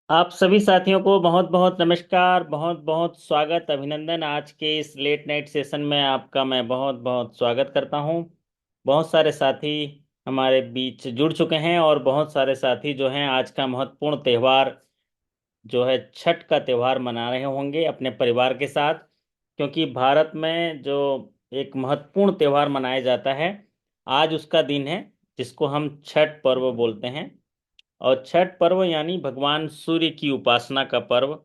आप सभी साथियों को बहुत बहुत नमस्कार, बहुत बहुत स्वागत, अभिनंदन। आज के इस लेट नाइट सेशन में आपका मैं बहुत बहुत स्वागत करता हूं। बहुत सारे साथी हमारे बीच जुड़ चुके हैं और बहुत सारे साथी जो हैं आज का महत्वपूर्ण त्यौहार जो है छठ का त्यौहार मना रहे होंगे अपने परिवार के साथ। क्योंकि भारत में जो एक महत्वपूर्ण त्यौहार मनाया जाता है, आज उसका दिन है, जिसको हम छठ पर्व बोलते हैं। और छठ पर्व यानी भगवान सूर्य की उपासना का पर्व,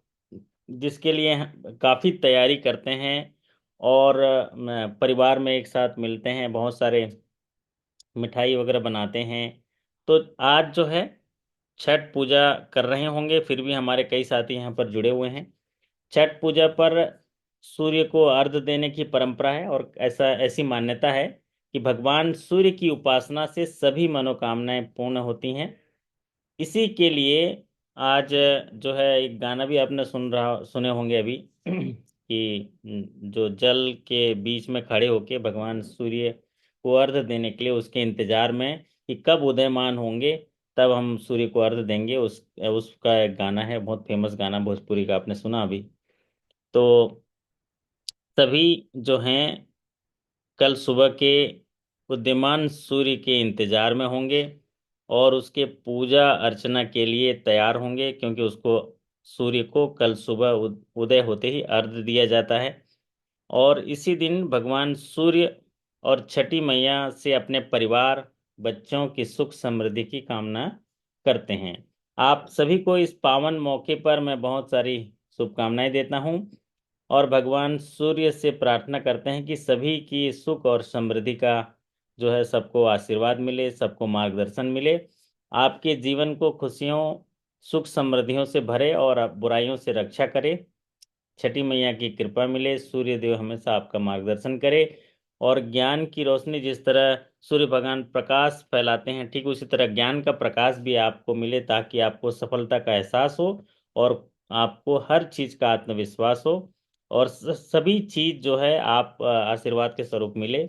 जिसके लिए काफी तैयारी करते हैं। और परिवार में एक साथ मिलते हैं, बहुत सारे मिठाई वगैरह बनाते हैं। तो आज जो है छठ पूजा कर रहे होंगे, फिर भी हमारे कई साथी यहाँ पर जुड़े हुए हैं। छठ पूजा पर सूर्य को अर्घ्य देने की परंपरा है और ऐसी मान्यता है कि भगवान सूर्य की उपासना से सभी मनोकामनाएं पूर्ण होती हैं। इसी के लिए आज जो है एक गाना भी आपने सुने होंगे अभी कि जो जल के बीच में खड़े होके भगवान सूर्य को अर्घ्य देने के लिए उसके इंतजार में कि कब उदयमान होंगे, तब हम सूर्य को अर्घ्य देंगे। उसका एक गाना है, बहुत फेमस गाना भोजपुरी का, आपने सुना अभी। तो सभी जो हैं कल सुबह के उदीयमान सूर्य के इंतजार में होंगे और उसके पूजा अर्चना के लिए तैयार होंगे, क्योंकि उसको सूर्य को कल सुबह उदय होते ही अर्घ्य दिया जाता है। और इसी दिन भगवान सूर्य और छठी मैया से अपने परिवार, बच्चों की सुख समृद्धि की कामना करते हैं। आप सभी को इस पावन मौके पर मैं बहुत सारी शुभकामनाएं देता हूं और भगवान सूर्य से प्रार्थना करते हैं कि सभी की सुख और समृद्धि का जो है सबको आशीर्वाद मिले, सबको मार्गदर्शन मिले, आपके जीवन को खुशियों सुख समृद्धियों से भरे और आप बुराइयों से रक्षा करे। छठी मैया की कृपा मिले, सूर्य देव हमेशा आपका मार्गदर्शन करे। और ज्ञान की रोशनी जिस तरह सूर्य भगवान प्रकाश फैलाते हैं, ठीक उसी तरह ज्ञान का प्रकाश भी आपको मिले, ताकि आपको सफलता का एहसास हो और आपको हर चीज का आत्मविश्वास हो और सभी चीज जो है आप आशीर्वाद के स्वरूप मिले।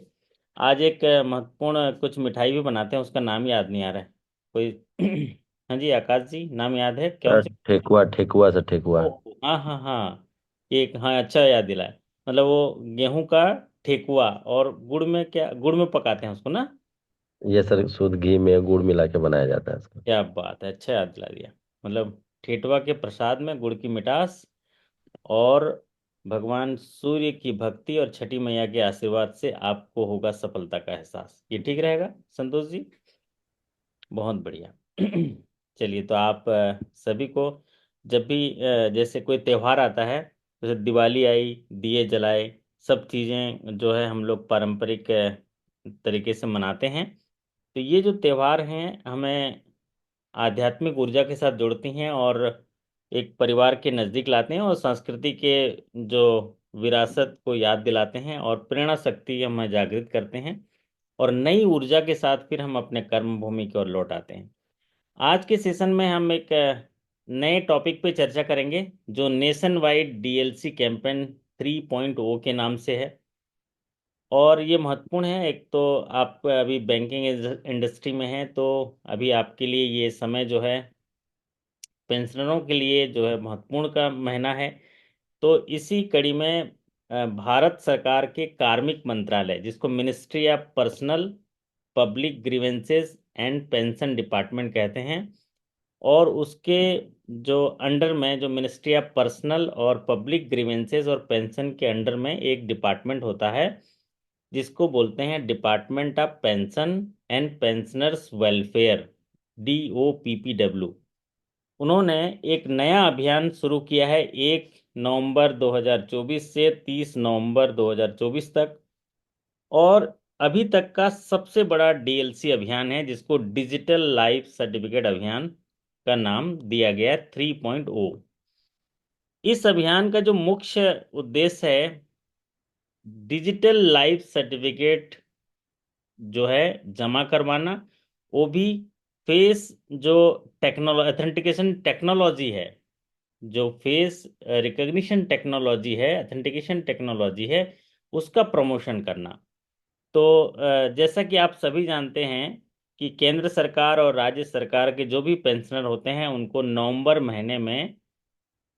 आज एक महत्वपूर्ण कुछ मिठाई भी बनाते हैं, उसका नाम याद नहीं आ रहा है कोई। हाँ जी आकाश जी, नाम याद है कौन सी? ठेकुआ ठेकुआ से ठेकुआ। ओह हाँ हाँ हाँ, एक, हाँ अच्छा याद दिलाया। मतलब वो गेहूं का ठेकुआ, और गुड़ में, क्या गुड़ में पकाते हैं उसको ना? ये सर शुद्ध घी में गुड़ मिला के बनाया जाता है इसका। क्या बात है, अच्छा याद दिला दिया। मतलब ठेठुआ के प्रसाद में गुड़ की मिठास और भगवान सूर्य की भक्ति और छठी मैया के आशीर्वाद से आपको होगा सफलता का एहसास। ये ठीक रहेगा संतोष जी? बहुत बढ़िया। चलिए, तो आप सभी को जब भी जैसे कोई त्योहार आता है, जैसे दिवाली आई, दिए जलाए, सब चीज़ें जो है हम लोग पारंपरिक तरीके से मनाते हैं। तो ये जो त्योहार हैं हमें आध्यात्मिक ऊर्जा के साथ जोड़ती हैं और एक परिवार के नज़दीक लाते हैं और संस्कृति के जो विरासत को याद दिलाते हैं और प्रेरणा शक्ति हमें जागृत करते हैं। और नई ऊर्जा के साथ फिर हम अपने कर्म भूमि की ओर लौट आते हैं। आज के सेशन में हम एक नए टॉपिक पे चर्चा करेंगे, जो नेशन वाइड डीएलसी कैंपेन 3.0 के नाम से है। और ये महत्वपूर्ण है। एक तो आप अभी बैंकिंग इंडस्ट्री में हैं, तो अभी आपके लिए ये समय जो है पेंशनरों के लिए जो है महत्वपूर्ण का महीना है। तो इसी कड़ी में भारत सरकार के कार्मिक मंत्रालय, जिसको ministry of personnel public grievances and pension department कहते हैं, और उसके जो अंडर में, जो मिनिस्ट्री ऑफ पर्सनल और पब्लिक ग्रीवेंसेस और पेंशन के अंडर में एक डिपार्टमेंट होता है, जिसको बोलते हैं department of pension and pensioners welfare, DOPPW। उन्होंने एक नया अभियान शुरू किया है 1 नवंबर 2024 से 30 नवंबर 2024 तक। और अभी तक का सबसे बड़ा डीएलसी अभियान है, जिसको डिजिटल लाइफ सर्टिफिकेट अभियान का नाम दिया गया है 3.0। इस अभियान का जो मुख्य उद्देश्य है, डिजिटल लाइफ सर्टिफिकेट जो है जमा करवाना, वो भी फेस जो ऑथेंटिकेशन टेक्नोलॉजी है, जो फेस रिकग्निशन टेक्नोलॉजी है, ऑथेंटिकेशन टेक्नोलॉजी है, उसका प्रमोशन करना। तो जैसा कि आप सभी जानते हैं कि केंद्र सरकार और राज्य सरकार के जो भी पेंशनर होते हैं उनको नवंबर महीने में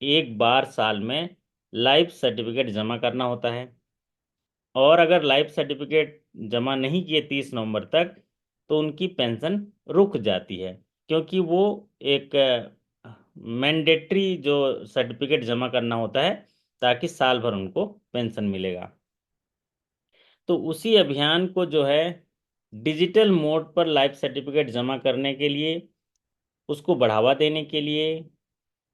एक बार साल में लाइफ सर्टिफिकेट जमा करना होता है। और अगर लाइफ सर्टिफिकेट जमा नहीं किए 30 नवंबर तक तो उनकी पेंशन रुक जाती है, क्योंकि वो एक मैंडेटरी जो सर्टिफिकेट जमा करना होता है ताकि साल भर उनको पेंशन मिलेगा। तो उसी अभियान को जो है डिजिटल मोड पर लाइफ सर्टिफिकेट जमा करने के लिए, उसको बढ़ावा देने के लिए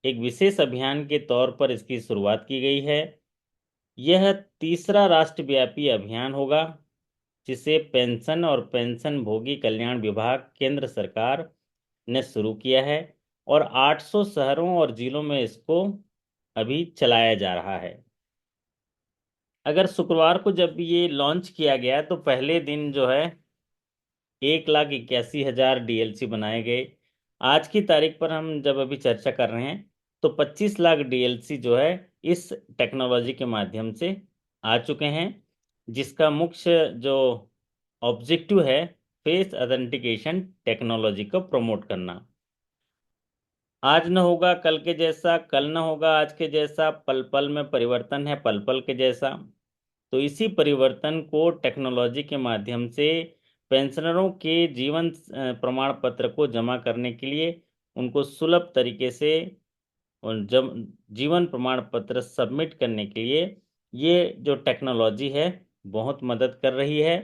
एक विशेष अभियान के तौर पर इसकी शुरुआत की गई है। यह तीसरा राष्ट्रव्यापी अभियान होगा जिसे पेंशन और पेंशन भोगी कल्याण विभाग केंद्र सरकार ने शुरू किया है, और 800 शहरों और जिलों में इसको अभी चलाया जा रहा है। अगर शुक्रवार को जब ये लॉन्च किया गया तो पहले दिन जो है 1,81,000 डीएलसी बनाए गए। आज की तारीख पर हम जब अभी चर्चा कर रहे हैं तो 25 लाख डीएलसी जो है इस टेक्नोलॉजी के माध्यम से आ चुके हैं, जिसका मुख्य जो ऑब्जेक्टिव है फेस ऑथेंटिकेशन टेक्नोलॉजी को प्रमोट करना। आज न होगा कल के जैसा, कल न होगा आज के जैसा, पल पल में परिवर्तन है पल पल के जैसा। तो इसी परिवर्तन को टेक्नोलॉजी के माध्यम से पेंशनरों के जीवन प्रमाण पत्र को जमा करने के लिए, उनको सुलभ तरीके से और जब जीवन प्रमाण पत्र सबमिट करने के लिए ये जो टेक्नोलॉजी है बहुत मदद कर रही है।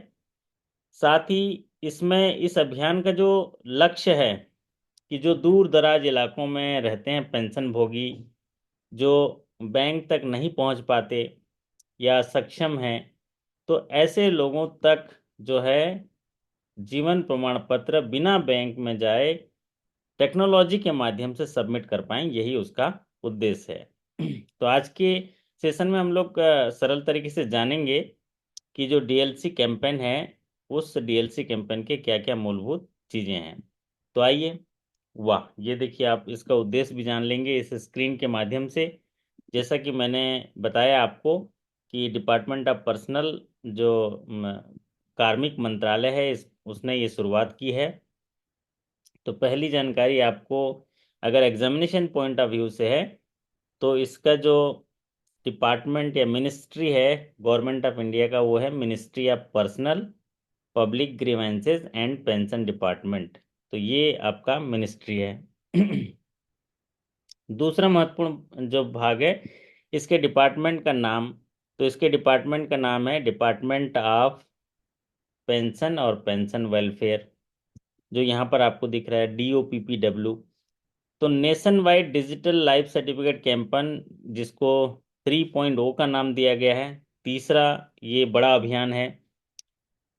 साथ ही इसमें इस अभियान का जो लक्ष्य है कि जो दूर दराज इलाकों में रहते हैं पेंशन भोगी, जो बैंक तक नहीं पहुंच पाते या सक्षम हैं, तो ऐसे लोगों तक जो है जीवन प्रमाण पत्र बिना बैंक में जाए टेक्नोलॉजी के माध्यम से सबमिट कर पाएं, यही उसका उद्देश्य है। तो आज के सेशन में हम लोग सरल तरीके से जानेंगे कि जो डीएलसी कैंपेन है उस डीएलसी कैंपेन के क्या क्या मूलभूत चीजें हैं। तो आइए, वाह, ये देखिए, आप इसका उद्देश्य भी जान लेंगे इस स्क्रीन के माध्यम से। जैसा कि मैंने बताया आपको कि डिपार्टमेंट ऑफ पर्सनल जो कार्मिक मंत्रालय है उसने ये शुरुआत की है। तो पहली जानकारी आपको अगर एग्जामिनेशन पॉइंट ऑफ व्यू से है तो इसका जो डिपार्टमेंट या मिनिस्ट्री है गवर्नमेंट ऑफ इंडिया का, वो है ministry of personnel public grievances and pension department. तो ये आपका मिनिस्ट्री है। दूसरा महत्वपूर्ण जो भाग है इसके डिपार्टमेंट का नाम, तो इसके डिपार्टमेंट का नाम है डिपार्टमेंट ऑफ पेंशन और पेंशन वेलफेयर, जो यहाँ पर आपको दिख रहा है DOPPW। तो nation wide digital life certificate campaign, जिसको 3.0 का नाम दिया गया है, तीसरा ये बड़ा अभियान है।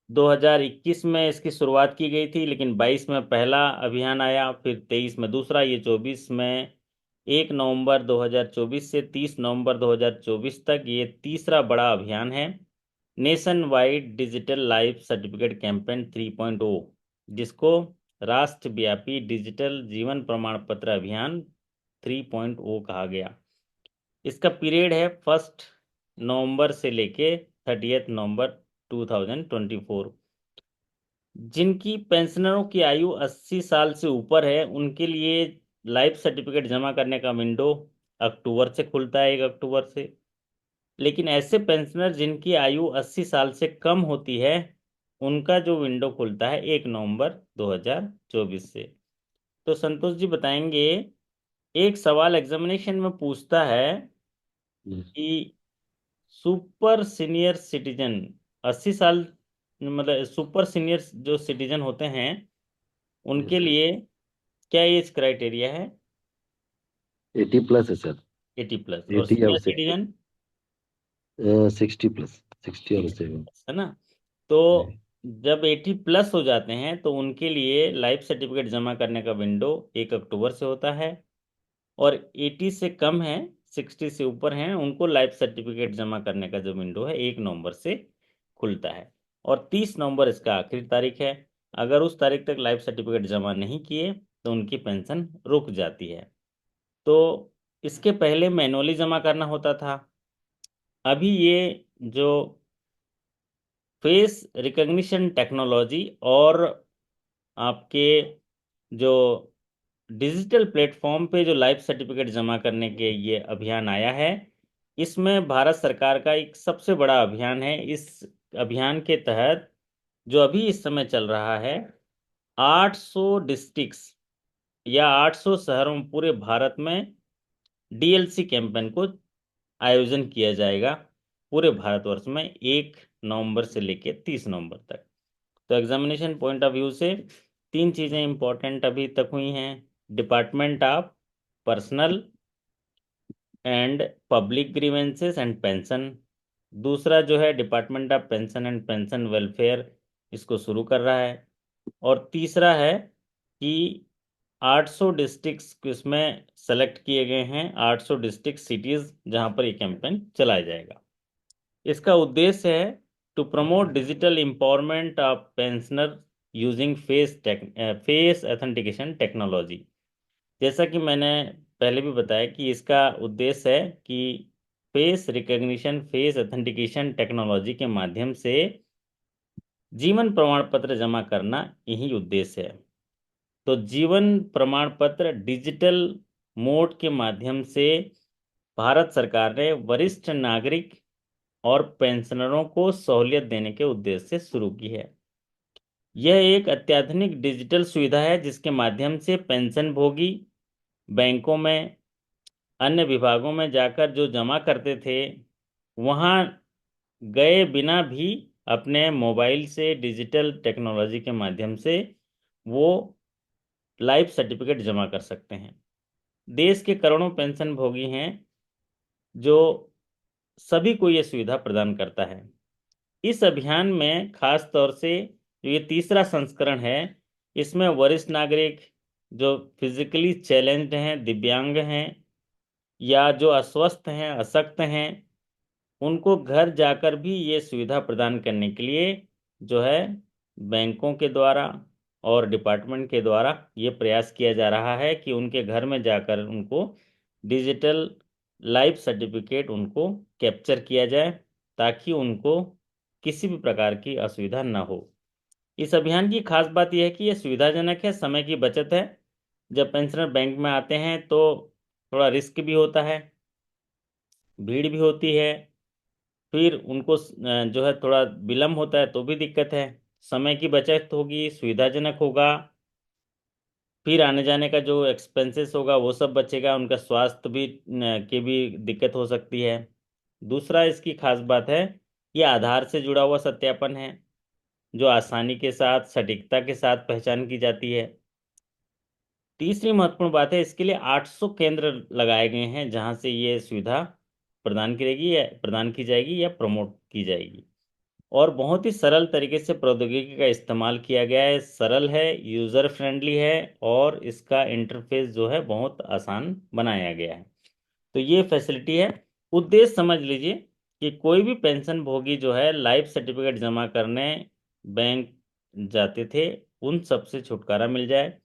2021 में इसकी शुरुआत की गई थी, लेकिन 22 में पहला अभियान आया, फिर 23 में दूसरा, ये 24 में 1 नवंबर 2024 से 30 नवंबर 2024 तक ये तीसरा बड़ा अभियान है, nation wide digital life certificate campaign 3.0, जिसको राष्ट्रव्यापी डिजिटल जीवन प्रमाण पत्र अभियान 3.0 कहा गया। इसका पीरियड है 1 नवंबर से लेके 30 नवंबर 2024। जिनकी पेंशनरों की आयु 80 साल से ऊपर है उनके लिए लाइफ सर्टिफिकेट जमा करने का विंडो अक्टूबर से खुलता है, 1 अक्टूबर से। लेकिन ऐसे पेंशनर जिनकी आयु 80 साल से कम होती है उनका जो विंडो खुलता है 1 नवंबर 2024 से। तो संतोष जी बताएंगे, एक सवाल एग्जामिनेशन में पूछता है हम्म, कि सुपर सीनियर सिटीजन 80 साल, मतलब सुपर सीनियर जो सिटीजन होते हैं उनके यस सर। लिए क्या एज क्राइटेरिया है? 80+ है सर। 80+। और 80 सीनियर और से सिटीजन 60+, 60 और से। 60+, है ना? तो जब 80+ हो जाते हैं तो उनके लिए लाइफ सर्टिफिकेट जमा करने का विंडो 1 अक्टूबर से होता है। और 80 से कम है, 60 से ऊपर हैं, उनको लाइफ सर्टिफिकेट जमा करने का जो विंडो है 1 नवंबर से खुलता है। और 30 नवंबर इसका आखिरी तारीख है। अगर उस तारीख तक लाइफ सर्टिफिकेट जमा नहीं किए तो उनकी पेंशन रुक जाती है। तो इसके पहले मैनुअली जमा करना होता था। अभी ये जो फेस रिकग्निशन टेक्नोलॉजी और आपके जो डिजिटल प्लेटफॉर्म पे जो लाइफ सर्टिफिकेट जमा करने के ये अभियान आया है, इसमें भारत सरकार का एक सबसे बड़ा अभियान है। इस अभियान के तहत जो अभी इस समय चल रहा है, 800 डिस्ट्रिक्ट्स या 800 शहरों में पूरे भारत में डीएलसी कैंपेन को आयोजन किया जाएगा, पूरे भारतवर्ष में 1 नवंबर से लेकर 30 नवंबर तक। तो एग्जामिनेशन पॉइंट ऑफ व्यू से तीन चीजें इंपॉर्टेंट अभी तक हुई हैं: department of personal and public grievances and pension. दूसरा जो है department of pension and pension welfare, इसको शुरू कर रहा है। और तीसरा है कि 800 डिस्ट्रिक्ट्स इसमें सेलेक्ट किए गए हैं, 800 डिस्ट्रिक्ट सिटीज जहां पर ये कैंपेन चलाया जाएगा। इसका उद्देश्य है to promote digital empowerment of pensioner using face authentication technology. जैसा कि मैंने पहले भी बताया कि इसका उद्देश्य है कि face recognition, face authentication technology के माध्यम से जीवन प्रमाण पत्र जमा करना, यही उद्देश्य है। तो जीवन प्रमाण पत्र डिजिटल मोड के माध्यम से भारत सरकार ने वरिष्ठ नागरिक और पेंशनरों को सहूलियत देने के उद्देश्य से शुरू की है। यह एक अत्याधुनिक डिजिटल सुविधा है जिसके माध्यम से पेंशन भोगी बैंकों में, अन्य विभागों में जाकर जो जमा करते थे, वहां गए बिना भी अपने मोबाइल से डिजिटल टेक्नोलॉजी के माध्यम से वो लाइफ सर्टिफिकेट जमा कर सकते हैं। देश के करोड़ों पेंशन भोगी हैं जो सभी को ये सुविधा प्रदान करता है। इस अभियान में खास तौर से जो ये तीसरा संस्करण है, इसमें वरिष्ठ नागरिक जो फिजिकली चैलेंज्ड हैं, दिव्यांग हैं या जो अस्वस्थ हैं, अशक्त हैं, उनको घर जाकर भी ये सुविधा प्रदान करने के लिए जो है बैंकों के द्वारा और डिपार्टमेंट के द्वारा ये प्रयास किया जा रहा है कि उनके घर में जाकर उनको डिजिटल लाइफ सर्टिफिकेट उनको कैप्चर किया जाए, ताकि उनको किसी भी प्रकार की असुविधा न हो। इस अभियान की खास बात यह है कि यह सुविधाजनक है, समय की बचत है। जब पेंशनर बैंक में आते हैं तो थोड़ा रिस्क भी होता है, भीड़ भी होती है, फिर उनको जो है थोड़ा विलम्ब होता है तो भी दिक्कत है। समय की बचत होगी, सुविधाजनक होगा, फिर आने जाने का जो एक्सपेंसेस होगा वो सब बचेगा, उनका स्वास्थ्य भी की भी दिक्कत हो सकती है। दूसरा इसकी खास बात है, ये आधार से जुड़ा हुआ सत्यापन है जो आसानी के साथ, सटीकता के साथ पहचान की जाती है। तीसरी महत्वपूर्ण बात है, इसके लिए 800 केंद्र लगाए गए हैं जहां से ये सुविधा प्रदान की जाएगी या प्रमोट की जाएगी। और बहुत ही सरल तरीके से प्रौद्योगिकी का इस्तेमाल किया गया है, सरल है, यूजर फ्रेंडली है, और इसका इंटरफेस जो है बहुत आसान बनाया गया है। तो ये फैसिलिटी है। उद्देश्य समझ लीजिए कि कोई भी पेंशन भोगी जो है लाइफ सर्टिफिकेट जमा करने बैंक जाते थे, उन सब से छुटकारा मिल जाए।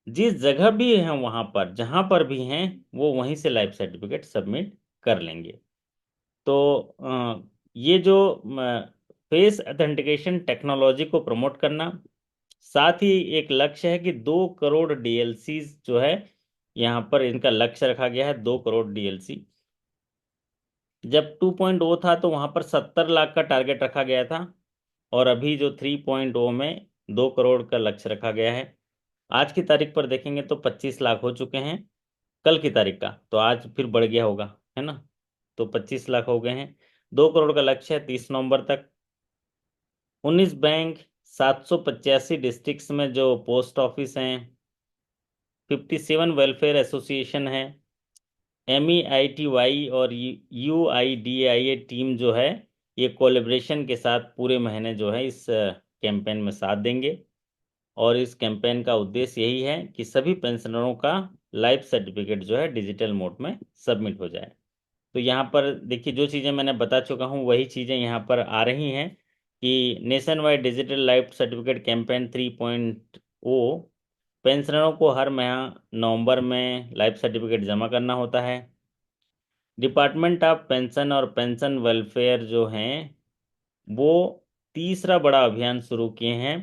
जिस जगह भी हैं वहां पर, जहां पर भी हैं, वो वहीं से लाइफ सर्टिफिकेट सबमिट कर लेंगे। तो ये जो फेस ऑथेंटिकेशन टेक्नोलॉजी को प्रमोट करना, साथ ही एक लक्ष्य है कि 2 करोड़ डीएलसी जो है, यहाँ पर इनका लक्ष्य रखा गया है 2 करोड़ डीएलसी। जब 2.0 था तो वहां पर 70 लाख का टारगेट रखा गया था, और अभी जो 3.0 में 2 करोड़ का लक्ष्य रखा गया है। आज की तारीख पर देखेंगे तो 25 लाख हो चुके हैं, कल की तारीख का तो आज फिर बढ़ गया होगा, है ना। तो 25 लाख हो गए हैं। 2 करोड़ का लक्ष्य है 30 नवंबर तक। 19 बैंक, 785 डिस्ट्रिक्ट्स में जो पोस्ट ऑफिस हैं, 57 वेलफेयर एसोसिएशन है, MEITY और UIDAI टीम जो है, ये कोलेब्रेशन के साथ पूरे महीने जो है इस कैंपेन में साथ देंगे। और इस कैंपेन का उद्देश्य यही है कि सभी पेंशनरों का लाइफ सर्टिफिकेट जो है डिजिटल मोड में सबमिट हो जाए। तो यहाँ पर देखिए, जो चीज़ें मैंने बता चुका हूँ वही चीज़ें यहाँ पर आ रही हैं कि nation wide digital life certificate campaign 3.0, पेंशनरों को हर माह नवंबर में लाइफ सर्टिफिकेट जमा करना होता है। डिपार्टमेंट ऑफ पेंशन और पेंशन वेलफेयर जो हैं, वो तीसरा बड़ा अभियान शुरू किए हैं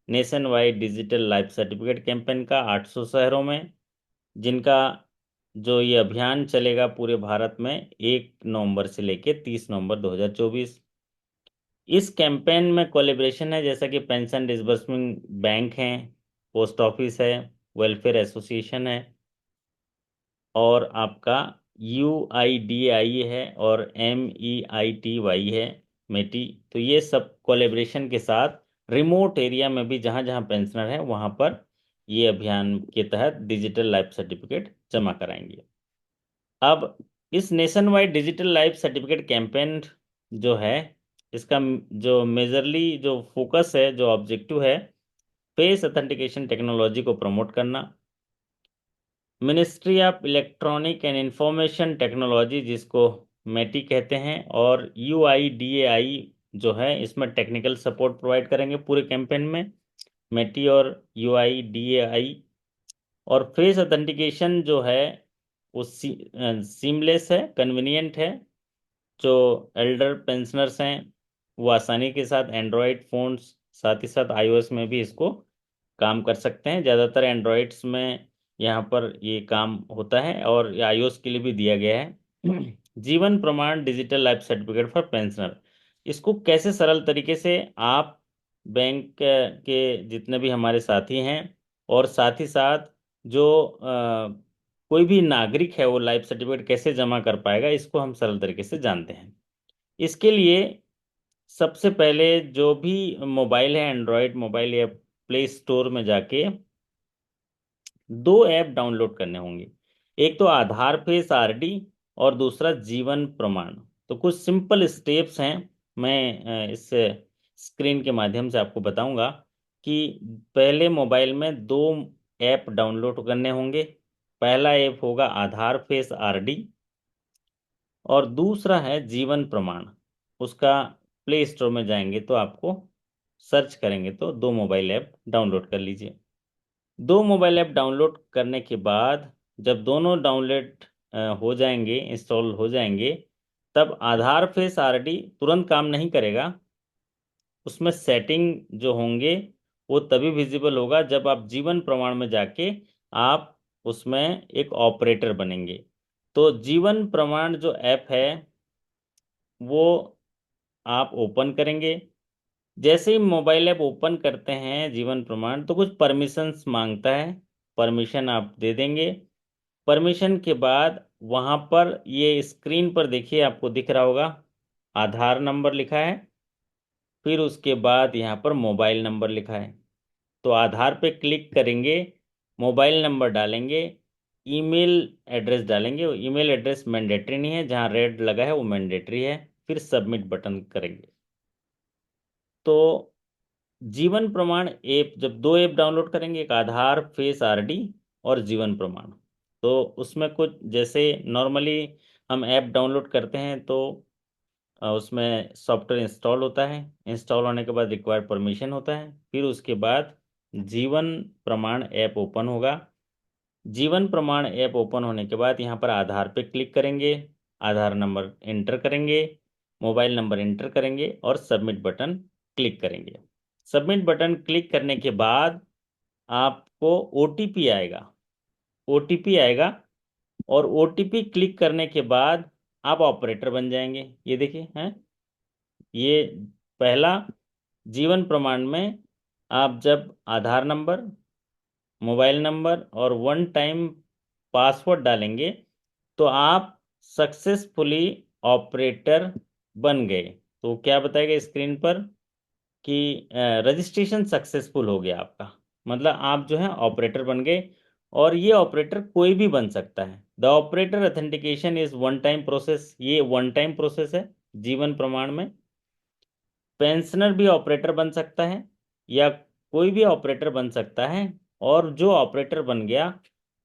nation wide digital life certificate campaign का 800 शहरों में, जिनका जो ये अभियान चलेगा पूरे भारत में 1 नवंबर से लेके 30 नवंबर 2024। इस कैंपेन में कोलेब्रेशन है, जैसा कि पेंशन डिसबर्समेंट बैंक है, पोस्ट ऑफिस है, वेलफेयर एसोसिएशन है, और आपका UIDAI है, और MEITY है, मेटी। तो ये सब कोलेब्रेशन के साथ रिमोट एरिया में भी जहाँ जहाँ पेंशनर है वहाँ पर ये अभियान के तहत डिजिटल लाइफ सर्टिफिकेट जमा कराएंगे। अब इस nation wide digital life certificate campaign जो है, इसका जो मेजरली जो फोकस है, जो ऑब्जेक्टिव है, फेस ऑथेंटिकेशन टेक्नोलॉजी को प्रमोट करना। Ministry of electronic and information technology, जिसको मेटी कहते हैं, और UIDAI जो है, इसमें टेक्निकल सपोर्ट प्रोवाइड करेंगे पूरे कैंपेन में, मेटी और UIDAI। और फेस ऑथेंटिकेशन जो है वो सीमलेस है, कन्वीनियंट है। जो एल्डर पेंशनर्स हैं वो आसानी के साथ एंड्रॉयड फोन्स, साथ ही साथ iOS में भी इसको काम कर सकते हैं। ज़्यादातर एंड्रॉयड्स में यहाँ पर ये काम होता है, और ये iOS के लिए भी दिया गया है। जीवन प्रमाण digital life certificate for pensioner, इसको कैसे सरल तरीके से आप बैंक के जितने भी हमारे साथी हैं, और साथ ही साथ जो कोई भी नागरिक है, वो लाइफ सर्टिफिकेट कैसे जमा कर पाएगा, इसको हम सरल तरीके से जानते हैं। इसके लिए सबसे पहले जो भी मोबाइल है, एंड्रॉयड मोबाइल या प्ले स्टोर में जाके 2 ऐप डाउनलोड करने होंगे। एक तो आधार फेस RD, और दूसरा जीवन प्रमाण। तो कुछ सिंपल स्टेप्स हैं, मैं इस स्क्रीन के माध्यम से आपको बताऊंगा कि पहले मोबाइल में 2 ऐप डाउनलोड करने होंगे। पहला ऐप होगा आधार फेस RD, और दूसरा है जीवन प्रमाण। उसका प्ले स्टोर में जाएंगे तो आपको सर्च करेंगे तो 2 मोबाइल ऐप डाउनलोड कर लीजिए। 2 मोबाइल ऐप डाउनलोड करने के बाद जब दोनों डाउनलोड हो जाएंगे, इंस्टॉल हो जाएंगे, तब आधार फेस RD तुरंत काम नहीं करेगा। उसमें सेटिंग जो होंगे वो तभी विजिबल होगा जब आप जीवन प्रमाण में जाके आप उसमें एक ऑपरेटर बनेंगे। तो जीवन प्रमाण जो ऐप है वो आप ओपन करेंगे। जैसे ही मोबाइल ऐप ओपन करते हैं जीवन प्रमाण, तो कुछ परमिशंस मांगता है, परमिशन आप दे देंगे। परमिशन के बाद वहाँ पर ये स्क्रीन पर देखिए, आपको दिख रहा होगा आधार नंबर लिखा है, फिर उसके बाद यहाँ पर मोबाइल नंबर लिखा है। तो आधार पे क्लिक करेंगे, मोबाइल नंबर डालेंगे, ईमेल एड्रेस डालेंगे। ईमेल एड्रेस मैंडेटरी नहीं है, जहाँ रेड लगा है वो मैंडेटरी है। फिर सबमिट बटन करेंगे। तो जीवन प्रमाण ऐप, जब 2 ऐप डाउनलोड करेंगे, एक आधार फेस RD और जीवन प्रमाण, तो उसमें कुछ जैसे नॉर्मली हम ऐप डाउनलोड करते हैं तो उसमें सॉफ्टवेयर इंस्टॉल होता है। इंस्टॉल होने के बाद रिक्वायर्ड परमिशन होता है। फिर उसके बाद जीवन प्रमाण ऐप ओपन होगा। जीवन प्रमाण ऐप ओपन होने के बाद यहाँ पर आधार पे क्लिक करेंगे, आधार नंबर एंटर करेंगे, मोबाइल नंबर एंटर करेंगे, और सबमिट बटन क्लिक करेंगे। सबमिट बटन क्लिक करने के बाद आपको OTP आएगा। OTP आएगा, और OTP क्लिक करने के बाद आप ऑपरेटर बन जाएंगे। ये देखिए हैं, ये पहला जीवन प्रमाण में आप जब आधार नंबर, मोबाइल नंबर और 1 टाइम पासवर्ड डालेंगे तो आप सक्सेसफुली ऑपरेटर बन गए। तो क्या बताएगा स्क्रीन पर कि रजिस्ट्रेशन सक्सेसफुल हो गया आपका, मतलब आप जो है ऑपरेटर बन गए। और ये ऑपरेटर कोई भी बन सकता है। The operator authentication is 1 time process, ये 1 टाइम प्रोसेस है जीवन प्रमाण में। पेंशनर भी ऑपरेटर बन सकता है, या कोई भी ऑपरेटर बन सकता है, और जो ऑपरेटर बन गया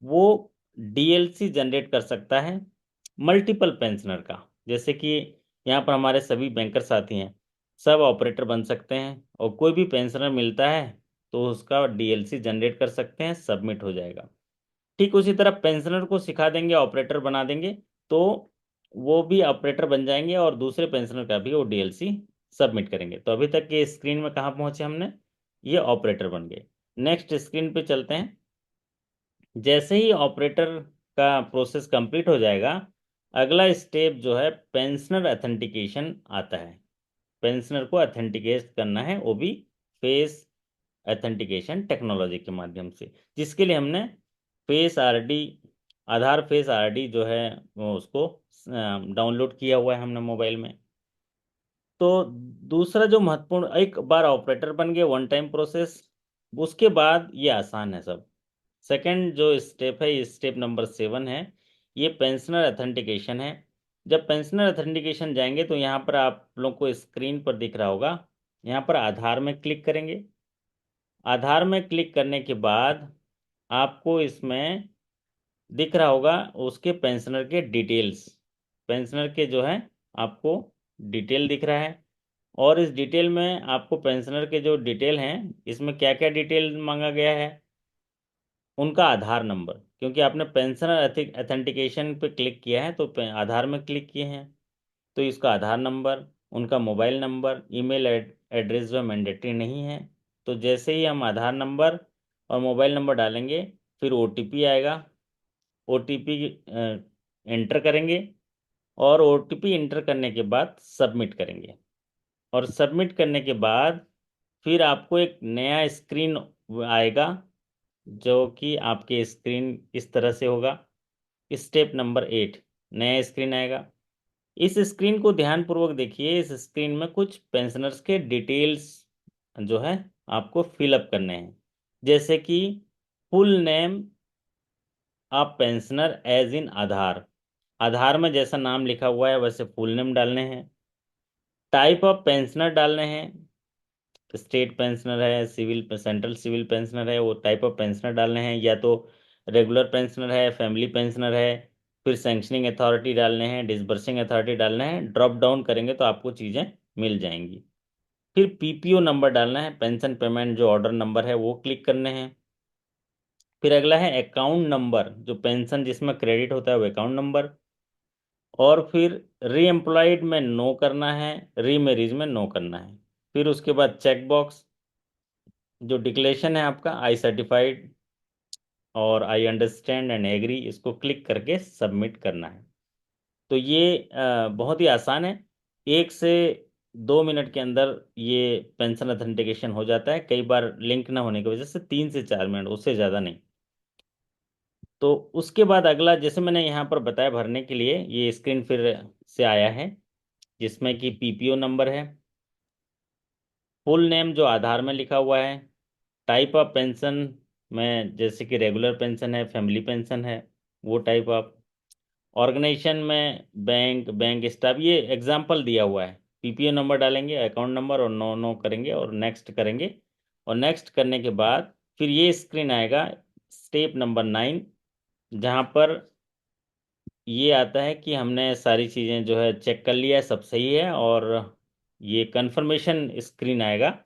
वो DLC जनरेट कर सकता है मल्टीपल पेंशनर का। जैसे कि यहाँ पर हमारे सभी बैंकर साथी हैं, सब ऑपरेटर बन सकते हैं, और कोई भी पेंशनर मिलता है तो उसका DLC जनरेट कर सकते हैं, सबमिट हो जाएगा। ठीक उसी तरह पेंशनर को सिखा देंगे, ऑपरेटर बना देंगे, तो वो भी ऑपरेटर बन जाएंगे, और दूसरे पेंशनर का भी वो DLC सबमिट करेंगे। तो अभी तक के स्क्रीन में कहाँ पहुंचे हमने, ये ऑपरेटर बन गए। नेक्स्ट स्क्रीन पे चलते हैं। जैसे ही ऑपरेटर का प्रोसेस कंप्लीट हो जाएगा, अगला स्टेप जो है पेंशनर अथेंटिकेशन आता है। पेंशनर को अथेंटिकेट करना है, वो भी फेस अथेंटिकेशन टेक्नोलॉजी के माध्यम से, जिसके लिए हमने फेस आरडी, आधार फेस आरडी जो है वो उसको डाउनलोड किया हुआ है हमने मोबाइल में। तो दूसरा जो महत्वपूर्ण, एक बार ऑपरेटर बन गए, वन टाइम प्रोसेस, उसके बाद ये आसान है सब। सेकंड जो स्टेप है, ये स्टेप नंबर 7 है, ये पेंशनर अथेंटिकेशन है। जब पेंशनर अथेंटिकेशन जाएंगे तो यहाँ पर आप लोग को स्क्रीन पर दिख रहा होगा, यहाँ पर आधार में क्लिक करेंगे। आधार में क्लिक करने के बाद आपको इसमें दिख रहा होगा उसके पेंशनर के डिटेल्स, पेंशनर के जो है आपको डिटेल दिख रहा है। और इस डिटेल में आपको पेंशनर के जो डिटेल हैं, इसमें क्या क्या डिटेल मांगा गया है, उनका आधार नंबर, क्योंकि आपने पेंशनर अथेंटिकेशन पे क्लिक किया है तो आधार में क्लिक किए हैं, तो इसका आधार नंबर, उनका मोबाइल नंबर, ईमेल एड्रेस जो मैंडेटरी नहीं है। तो जैसे ही हम आधार नंबर और मोबाइल नंबर डालेंगे, फिर ओटीपी आएगा, ओटीपी एंटर करेंगे, और ओटीपी एंटर करने के बाद सबमिट करेंगे। और सबमिट करने के बाद फिर आपको एक नया स्क्रीन आएगा, जो कि आपके स्क्रीन इस तरह से होगा। स्टेप नंबर 8, नया स्क्रीन आएगा। इस स्क्रीन को ध्यानपूर्वक देखिए। इस स्क्रीन में कुछ पेंशनर्स के डिटेल्स जो है आपको फिलअप करने हैं, जैसे कि full name of pensioner as in Aadhaar, Aadhaar में जैसा नाम लिखा हुआ है वैसे फुल नेम डालने हैं। टाइप ऑफ पेंशनर डालने हैं, स्टेट पेंशनर है, सिविल सेंट्रल सिविल पेंशनर है, वो टाइप ऑफ पेंशनर डालने हैं, या तो रेगुलर पेंशनर है, फैमिली पेंशनर है। फिर सैंक्शनिंग अथॉरिटी डालने हैं, डिसबर्सिंग अथॉरिटी डालना है। ड्रॉप डाउन करेंगे तो आपको चीज़ें मिल जाएंगी। फिर पीपीओ नंबर डालना है, पेंशन पेमेंट जो ऑर्डर नंबर है वो क्लिक करने हैं। फिर अगला है अकाउंट नंबर, जो पेंशन जिसमें क्रेडिट होता है वो अकाउंट नंबर। और फिर री एम्प्लॉयड में नो करना है, री मैरिज में नो करना है। फिर उसके बाद चेक बॉक्स, जो डिक्लेरेशन है आपका आई सर्टिफाइड और आई अंडरस्टैंड एंड एग्री, इसको क्लिक करके सबमिट करना है। तो ये बहुत ही आसान है। 1 से 2 मिनट के अंदर ये पेंशन अथेंटिकेशन हो जाता है। कई बार लिंक ना होने की वजह से 3 से 4 मिनट, उससे ज़्यादा नहीं। तो उसके बाद अगला, जैसे मैंने यहाँ पर बताया, भरने के लिए ये स्क्रीन फिर से आया है, जिसमें कि पीपीओ नंबर है, फुल नेम जो आधार में लिखा हुआ है, टाइप ऑफ पेंशन में जैसे कि रेगुलर पेंशन है, फैमिली पेंशन है, वो टाइप ऑफ, ऑर्गेनाइजेशन में बैंक, बैंक स्टाफ, ये एग्जाम्पल दिया हुआ है। पीपीओ नंबर डालेंगे, अकाउंट नंबर, और नो नो करेंगे और नेक्स्ट करेंगे। और नेक्स्ट करने के बाद फिर ये स्क्रीन आएगा, स्टेप नंबर 9, जहाँ पर ये आता है कि हमने सारी चीज़ें जो है चेक कर लिया है, सब सही है। और ये कंफर्मेशन स्क्रीन आएगा,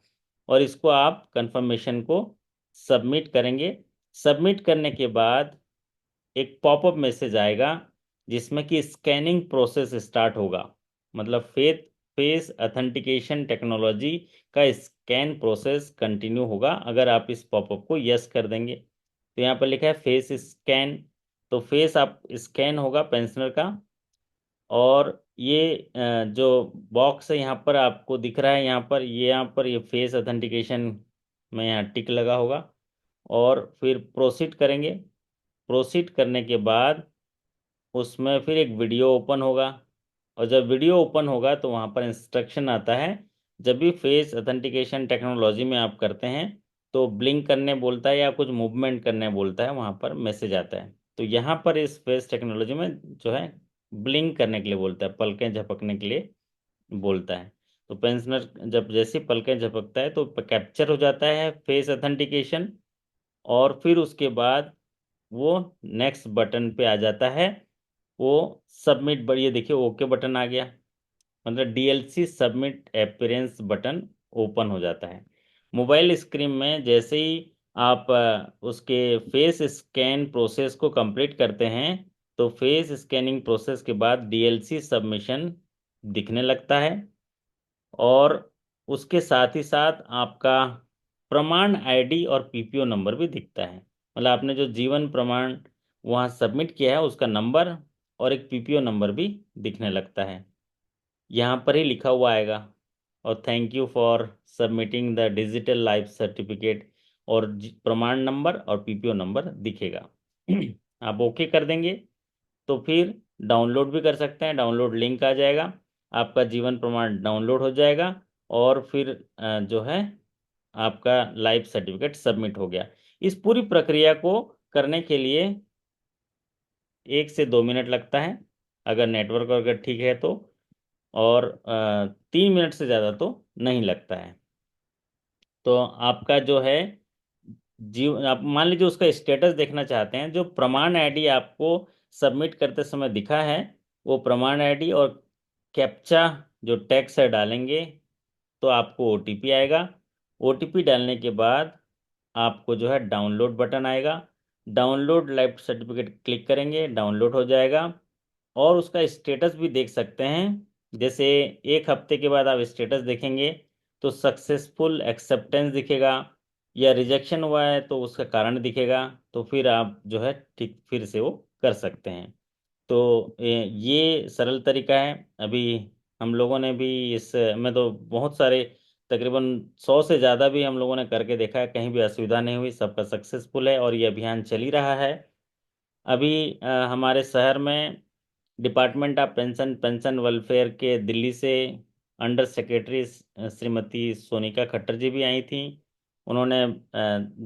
और इसको आप कंफर्मेशन को सबमिट करेंगे। सबमिट करने के बाद एक पॉपअप मैसेज आएगा, जिसमें कि स्कैनिंग प्रोसेस स्टार्ट होगा। मतलब फेस अथेंटिकेशन टेक्नोलॉजी का स्कैन प्रोसेस कंटिन्यू होगा, अगर आप इस पॉपअप को यस कर देंगे। तो यहाँ पर लिखा है फेस स्कैन, तो फेस आप स्कैन होगा पेंशनर का। और ये जो बॉक्स है यहाँ पर आपको दिख रहा है, यहाँ पर ये फेस अथेंटिकेशन में यहाँ टिक लगा होगा। और फिर प्रोसीड करेंगे। प्रोसीड करने के बाद उसमें फिर एक वीडियो ओपन होगा, और जब वीडियो ओपन होगा तो वहाँ पर इंस्ट्रक्शन आता है। जब भी फेस अथेंटिकेशन टेक्नोलॉजी में आप करते हैं तो ब्लिंक करने बोलता है या कुछ मूवमेंट करने बोलता है, वहाँ पर मैसेज आता है। तो यहाँ पर इस फेस टेक्नोलॉजी में जो है ब्लिंक करने के लिए बोलता है, पलकें झपकने के लिए बोलता है। तो पेंशनर जब जैसे पलकें झपकता है तो कैप्चर हो जाता है फेस अथेंटिकेशन, और फिर उसके बाद वो नेक्स्ट बटन पे आ जाता है। वो सबमिट, बढ़िए देखिए ओके बटन आ गया, मतलब DLC submit appearance button open हो जाता है। मोबाइल स्क्रीन में जैसे ही आप उसके फेस स्कैन प्रोसेस को कंप्लीट करते हैं, तो फेस स्कैनिंग प्रोसेस के बाद डीएलसी सबमिशन दिखने लगता है। और उसके साथ ही साथ आपका प्रमाण आईडी और पीपीओ नंबर भी दिखता है। मतलब आपने जो जीवन प्रमाण वहाँ सबमिट किया है उसका नंबर और एक पीपीओ नंबर भी दिखने लगता है। यहाँ पर ही लिखा हुआ आएगा, और thank you for submitting the digital life certificate, और प्रमाण नंबर और पीपीओ नंबर दिखेगा। आप ओके कर देंगे तो फिर डाउनलोड भी कर सकते हैं। डाउनलोड लिंक आ जाएगा, आपका जीवन प्रमाण डाउनलोड हो जाएगा, और फिर जो है आपका लाइफ सर्टिफिकेट सबमिट हो गया। इस पूरी प्रक्रिया को करने के लिए 1 से 2 मिनट लगता है, अगर नेटवर्क अगर ठीक है तो, और 3 मिनट से ज़्यादा तो नहीं लगता है। तो आपका जो है जीव आप मान लीजिए उसका स्टेटस देखना चाहते हैं, जो प्रमाण आईडी आपको सबमिट करते समय दिखा है, वो प्रमाण आईडी और कैप्चा जो टैक्स है डालेंगे तो आपको ओटीपी आएगा। ओटीपी डालने के बाद आपको जो है डाउनलोड बटन आएगा। डाउनलोड लाइफ सर्टिफिकेट क्लिक करेंगे, डाउनलोड हो जाएगा। और उसका स्टेटस भी देख सकते हैं। जैसे 1 हफ्ते के बाद आप स्टेटस देखेंगे तो सक्सेसफुल एक्सेप्टेंस दिखेगा, या रिजेक्शन हुआ है तो उसका कारण दिखेगा। तो फिर आप जो है ठीक फिर से वो कर सकते हैं। तो ये सरल तरीका है। अभी हम लोगों ने भी इसमें तो बहुत सारे, तकरीबन 100 से ज़्यादा भी हम लोगों ने करके देखा है, कहीं भी असुविधा नहीं हुई, सबका सक्सेसफुल है, और ये अभियान चल ही रहा है। अभी हमारे शहर में department of pension pension welfare के दिल्ली से अंडर सेक्रेटरी श्रीमती सोनिका खट्टर जी भी आई थी। उन्होंने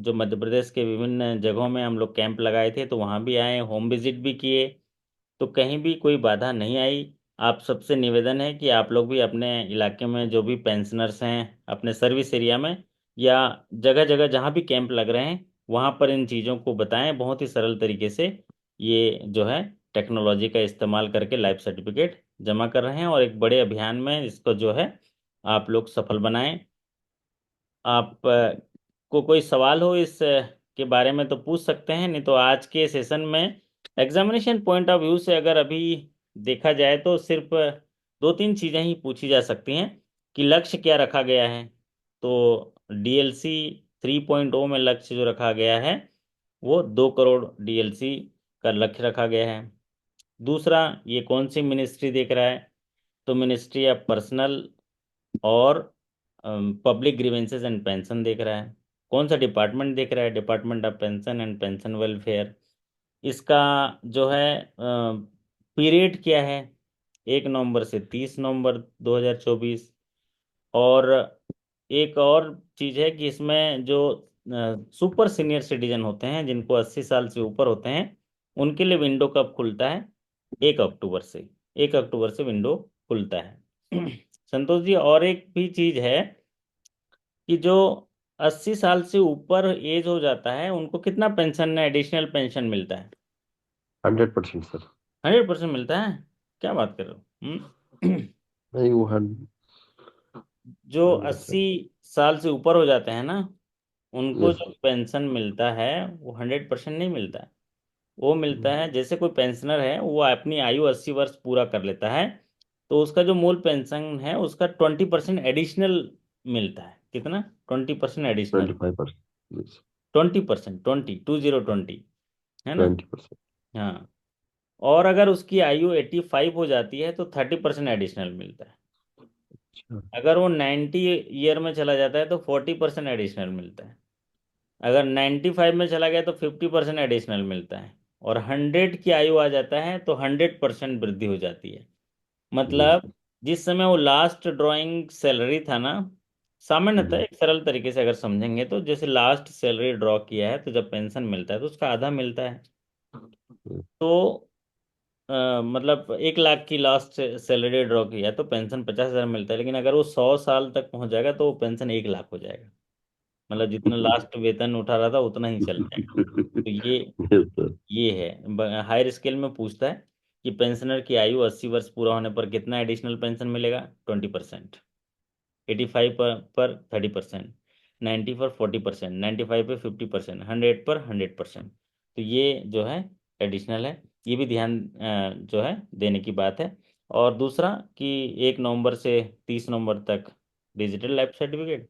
जो मध्य प्रदेश के विभिन्न जगहों में हम लोग कैंप लगाए थे तो वहाँ भी आए, होम विजिट भी किए, तो कहीं भी कोई बाधा नहीं आई। आप सबसे निवेदन है कि आप लोग भी अपने इलाके में जो भी पेंशनर्स हैं, अपने सर्विस एरिया में या जगह जगह जहाँ भी कैंप लग रहे हैं वहाँ पर इन चीज़ों को बताएं। बहुत ही सरल तरीके से ये जो है टेक्नोलॉजी का इस्तेमाल करके लाइफ सर्टिफिकेट जमा कर रहे हैं, और एक बड़े अभियान में इसको जो है आप लोग सफल बनाएं। आप को कोई सवाल हो इस के बारे में तो पूछ सकते हैं, नहीं तो आज के सेशन में एग्जामिनेशन पॉइंट ऑफ व्यू से अगर अभी देखा जाए तो सिर्फ 2-3 चीज़ें ही पूछी जा सकती हैं कि लक्ष्य क्या रखा गया है। तो डीएलसी 3.0 में लक्ष्य जो रखा गया है वो 2 करोड़ डीएलसी का लक्ष्य रखा गया है। दूसरा, ये कौन सी मिनिस्ट्री देख रहा है, तो मिनिस्ट्री ऑफ पर्सनल और पब्लिक ग्रीवेंसेस एंड पेंशन देख रहा है। कौन सा डिपार्टमेंट देख रहा है, department of pension and pension welfare. इसका जो है पीरियड क्या है, 1 नवंबर से 30 नवंबर 2024। और एक और चीज़ है कि इसमें जो सुपर सीनियर सिटीजन होते हैं जिनको 80 साल से ऊपर होते हैं उनके लिए विंडो कब खुलता है, 1 अक्टूबर से। 1 अक्टूबर से विंडो खुलता है। संतोष जी, और एक भी चीज़ है कि जो 80 साल से ऊपर एज हो जाता है उनको कितना पेंशन एडिशनल पेंशन मिलता है? 100% सर। 100% मिलता है? क्या बात कर रहे हो? नहीं वो जो 80 100%। साल से ऊपर हो जाते हैं ना, उनको यस। जो पेंशन मिलता है वो 100% नहीं मिलता है। वो मिलता है, जैसे कोई पेंशनर है वो अपनी आयु 80 वर्ष पूरा कर लेता है तो उसका जो मूल पेंशन है उसका 20% एडिशनल मिलता है। कितना? 20% एडिशनल। 25%। यस। 20%, 20 है ना? 20%। हाँ। और अगर उसकी आयु 85 हो जाती है तो 30% एडिशनल मिलता है। अच्छा। अगर वो 90 ईयर में चला जाता है तो 40% एडिशनल मिलता है। अगर 95 में चला गया तो 50% एडिशनल मिलता है। और 100 की आयु आ जाता है तो 100% वृद्धि हो जाती है। यस मतलब सर। जिस समय वो लास्ट ड्राइंग सैलरी था ना, सामान्यतः हम्म, एक सरल तरीके से अगर समझेंगे तो जैसे लास्ट सैलरी ड्रॉ किया है तो जब पेंशन मिलता है तो उसका आधा मिलता है। हम्म, तो मतलब 1 लाख की लास्ट सैलरी ड्रॉ किया है तो पेंशन 50,000 मिलता है, लेकिन अगर वो 100 साल तक पहुंच जाएगा तो वो पेंशन 1 लाख हो जाएगा। मतलब जितना लास्ट वेतन उठा रहा था उतना ही चल जाएगा। तो यस सर। ये है हायर स्केल में पूछता है कि पेंशनर की आयु 80 वर्ष पूरा होने पर कितना एडिशनल पेंशन मिलेगा, 20%। 85 पर 30%, 90 पर 40%, 95 पे 50%, 100 पर 100%। तो ये जो है एडिशनल है। ये भी ध्यान जो है देने की बात है। और दूसरा कि 1 नवंबर से 30 नवंबर तक डिजिटल लाइफ सर्टिफिकेट,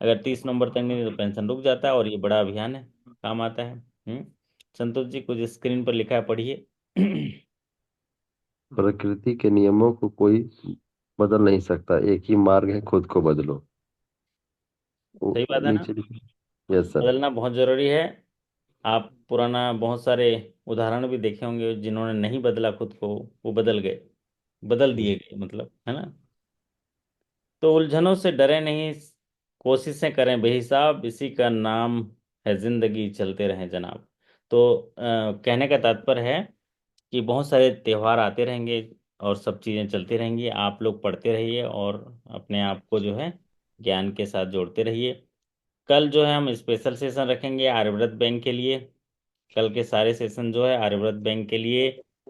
अगर 30 नवंबर तक नहीं तो पेंशन रुक जाता है, और ये बड़ा अभियान है, काम आता है। संतोष जी, कुछ स्क्रीन पर लिखा है, पढ़िए। प्रकृति के नियमों को कोई बदल नहीं सकता, एक ही मार्ग है, खुद को बदलो। सही बात है ना। नीचे लिखा। Yes sir. बदलना बहुत जरूरी है। आप पुराना बहुत सारे उदाहरण भी देखे होंगे, जिन्होंने नहीं बदला खुद को, वो बदल गए, बदल दिए गए, मतलब, है ना। तो उलझनों से डरे नहीं, कोशिशें करें बेहिसाब, इसी का नाम है जिंदगी, चलते रहें जनाब। तो कहने का तात्पर्य है कि बहुत सारे त्योहार आते रहेंगे और सब चीज़ें चलती रहेंगी, आप लोग पढ़ते रहिए और अपने आप को जो है ज्ञान के साथ जोड़ते रहिए। कल जो है हम स्पेशल सेशन रखेंगे आर्यव्रत बैंक के लिए। कल के सारे सेशन जो है आर्यव्रत बैंक के लिए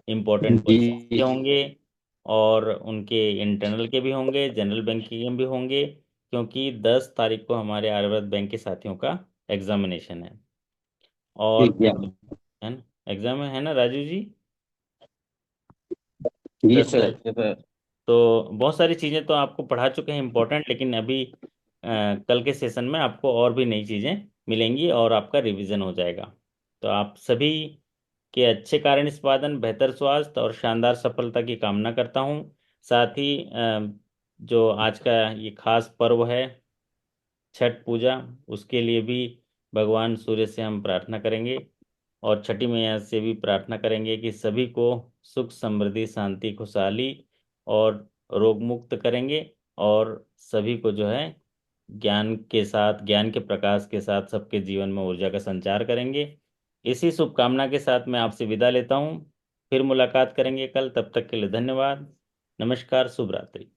इम्पोर्टेंट जी। क्वेश्चन के होंगे, और उनके इंटरनल के भी होंगे, जनरल बैंक के भी होंगे, क्योंकि 10 तारीख को हमारे आर्यव्रत बैंक के साथियों का एग्जामिनेशन है। और ठीक है। है ना, एग्जाम है ना राजू जी, ये 10 तारीख। सर ये सर। तो बहुत सारी चीज़ें तो आपको पढ़ा चुके हैं इम्पोर्टेंट, लेकिन अभी कल के सेशन में आपको और भी नई चीज़ें मिलेंगी और आपका रिवीजन हो जाएगा। तो आप सभी के अच्छे कार्य निष्पादन, बेहतर स्वास्थ्य और शानदार सफलता की कामना करता हूँ। साथ ही जो आज का ये खास पर्व है, छठ पूजा, उसके लिए भी भगवान सूर्य से हम प्रार्थना करेंगे, और छठी मैया से भी प्रार्थना करेंगे कि सभी को सुख समृद्धि शांति खुशहाली और रोग मुक्त करेंगे, और सभी को जो है ज्ञान के साथ, ज्ञान के प्रकाश के साथ सबके जीवन में ऊर्जा का संचार करेंगे। इसी शुभकामना के साथ मैं आपसे विदा लेता हूँ। फिर मुलाकात करेंगे कल, तब तक के लिए धन्यवाद। नमस्कार, शुभ रात्रि।